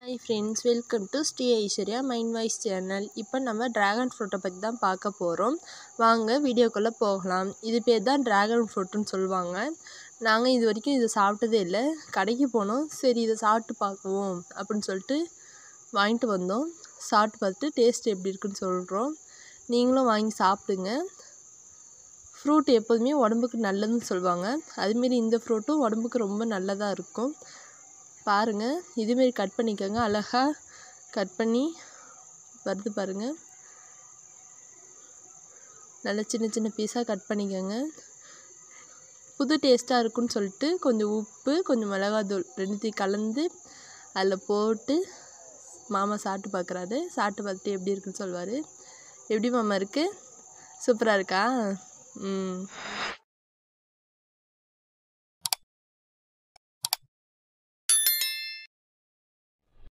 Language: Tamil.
Hi friends, welcome to Sri Aishwarya mind voice channel. இப்போ நம்ம ட்ராகன் ஃப்ரூட்டை பற்றி தான் பார்க்க போகிறோம். வாங்க வீடியோக்குள்ளே போகலாம். இது பேர் தான் ட்ராகன் ஃப்ரூட்டுன்னு சொல்லுவாங்க. நாங்கள் இது வரைக்கும் இதை சாப்பிட்டதே இல்லை. கடைக்கு போனோம், சரி இதை சாப்பிட்டு பார்க்குவோம் அப்படின்னு சொல்லிட்டு வாங்கிட்டு வந்தோம். சாப்பிட்டு பார்த்துட்டு டேஸ்ட் எப்படி இருக்குன்னு சொல்கிறோம். நீங்களும் வாங்கி சாப்பிடுங்க. ஃப்ரூட் எப்போதுமே உடம்புக்கு நல்லதுன்னு சொல்லுவாங்க. அதுமாரி இந்த ஃப்ரூட்டும் உடம்புக்கு ரொம்ப நல்லதாக இருக்கும். பாருங்கள், இதுமாரி கட் பண்ணிக்கோங்க. அழகாக கட் பண்ணி வருது பாருங்கள். நல்லா சின்ன சின்ன பீஸாக கட் பண்ணிக்கோங்க. புது டேஸ்ட்டாக இருக்குன்னு சொல்லிட்டு கொஞ்சம் உப்பு, கொஞ்சம் மிளகாத்தூள் ரெண்டுத்தையும் கலந்து அதில் போட்டு மாமா சாப்பிட்டு பார்க்குறாரு. சாப்பிட்டு பார்த்துட்டு எப்படி இருக்குன்னு சொல்லுவார். எப்படி மாமா இருக்குது? சூப்பராக இருக்கா?